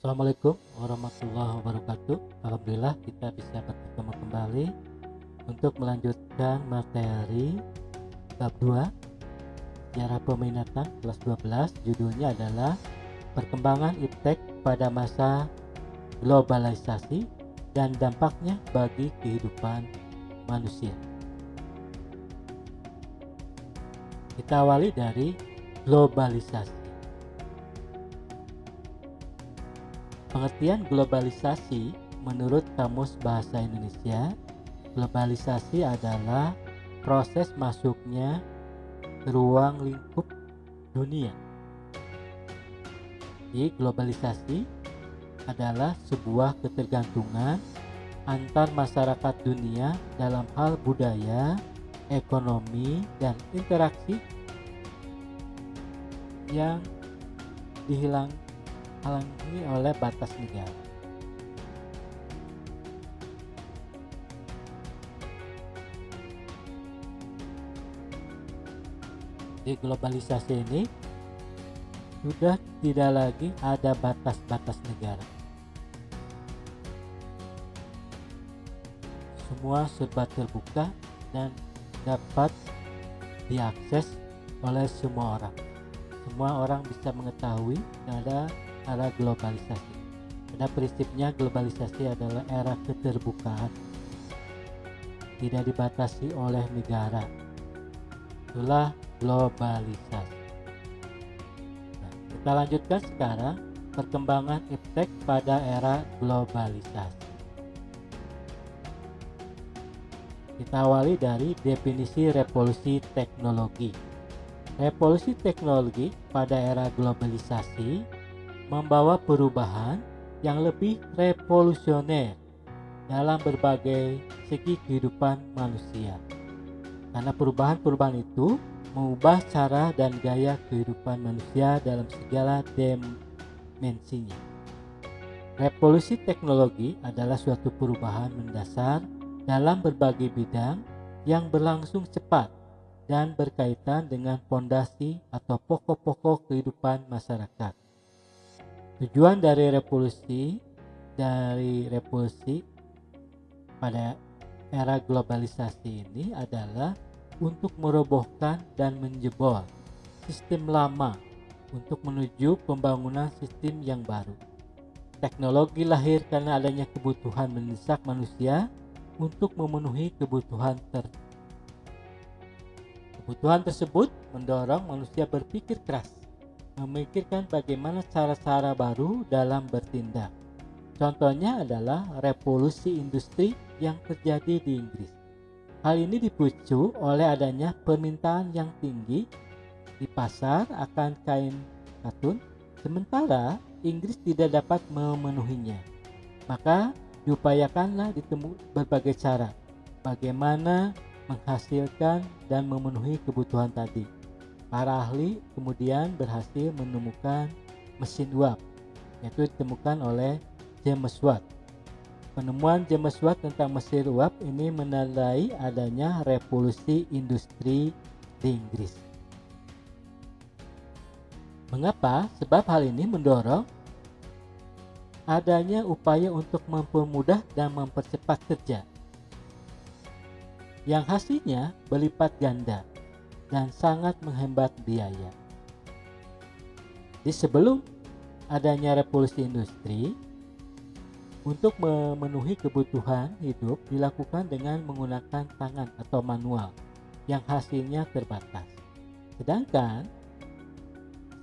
Assalamualaikum warahmatullahi wabarakatuh. Alhamdulillah kita bisa bertemu kembali untuk melanjutkan materi bab 2 sejarah peminatan kelas 12. Judulnya adalah perkembangan iptek pada masa globalisasi dan dampaknya bagi kehidupan manusia. Kita awali dari globalisasi. Pengertian globalisasi menurut Kamus Bahasa Indonesia, globalisasi adalah proses masuknya ke ruang lingkup dunia. Jadi globalisasi adalah sebuah ketergantungan antar masyarakat dunia dalam hal budaya, ekonomi, dan interaksi yang dihalangi oleh batas negara. Di globalisasi ini sudah tidak lagi ada batas-batas negara. Semua serba terbuka dan dapat diakses oleh semua orang. Semua orang bisa mengetahui ada era globalisasi. Pada prinsipnya globalisasi adalah era keterbukaan, tidak dibatasi oleh negara. Itulah globalisasi. Nah, kita lanjutkan sekarang perkembangan iptek pada era globalisasi. Kita awali dari definisi revolusi teknologi. Revolusi teknologi pada era globalisasi membawa perubahan yang lebih revolusioner dalam berbagai segi kehidupan manusia. Karena perubahan-perubahan itu mengubah cara dan gaya kehidupan manusia dalam segala dimensinya. Revolusi teknologi adalah suatu perubahan mendasar dalam berbagai bidang yang berlangsung cepat dan berkaitan dengan fondasi atau pokok-pokok kehidupan masyarakat. Tujuan dari revolusi pada era globalisasi ini adalah untuk merobohkan dan menjebol sistem lama untuk menuju pembangunan sistem yang baru. Teknologi lahir karena adanya kebutuhan mendesak manusia untuk memenuhi kebutuhan tersebut mendorong manusia berpikir keras, memikirkan bagaimana cara-cara baru dalam bertindak. Contohnya adalah revolusi industri yang terjadi di Inggris. Hal ini dipicu oleh adanya permintaan yang tinggi di pasar akan kain katun, sementara Inggris tidak dapat memenuhinya. Maka diupayakanlah berbagai cara bagaimana menghasilkan dan memenuhi kebutuhan tadi. Para ahli kemudian berhasil menemukan mesin uap, yaitu ditemukan oleh James Watt. Penemuan James Watt tentang mesin uap ini menandai adanya revolusi industri di Inggris. Mengapa? Sebab hal ini mendorong adanya upaya untuk mempermudah dan mempercepat kerja, yang hasilnya berlipat ganda dan sangat menghemat biaya. Di sebelum adanya revolusi industri, untuk memenuhi kebutuhan hidup dilakukan dengan menggunakan tangan atau manual yang hasilnya terbatas. Sedangkan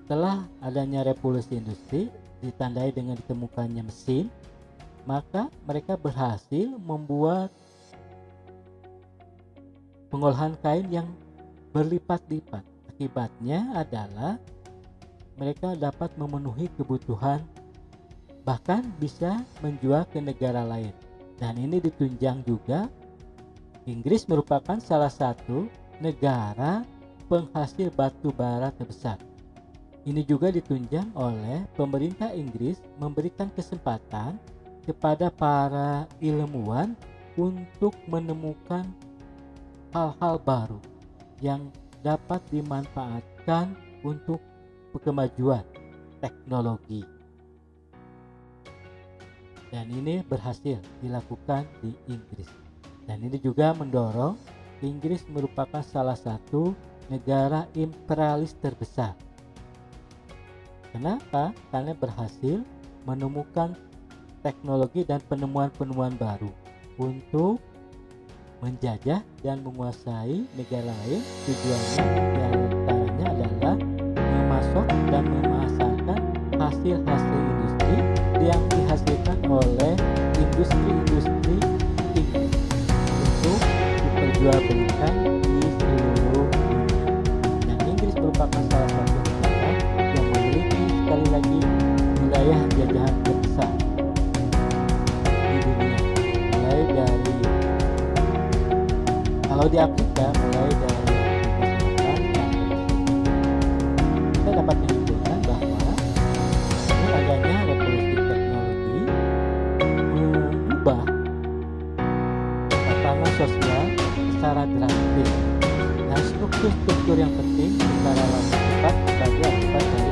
setelah adanya revolusi industri ditandai dengan ditemukannya mesin, maka mereka berhasil membuat pengolahan kain yang berlipat-lipat. Akibatnya adalah mereka dapat memenuhi kebutuhan, bahkan bisa menjual ke negara lain. Dan ini ditunjang juga Inggris merupakan salah satu negara penghasil batu bara terbesar. Ini juga ditunjang oleh pemerintah Inggris memberikan kesempatan kepada para ilmuwan untuk menemukan hal-hal baru yang dapat dimanfaatkan untuk kemajuan teknologi. dan ini berhasil dilakukan di Inggris. Dan ini juga mendorong Inggris merupakan salah satu negara imperialis terbesar. Kenapa? Karena berhasil menemukan teknologi dan penemuan-penemuan baru untuk menjajah dan menguasai negara lain. Tujuannya diantaranya adalah memasok dan memasarkan hasil-hasil industri yang dihasilkan oleh industri-industri Inggris untuk diperjualbelikan di seluruh dunia. Dan Inggris merupakan salah satu negara yang memiliki sekali lagi wilayah jajahan terbesar di dunia. Mulai dari kalau di Afrika, mulai dari Afrika Selatan sampai kita dapat menyimpulkan bahwa dengan adanya revolusi teknologi mengubah tatanan sosial secara drastis dan struktur-struktur yang penting secara cepat sebagai akibat dari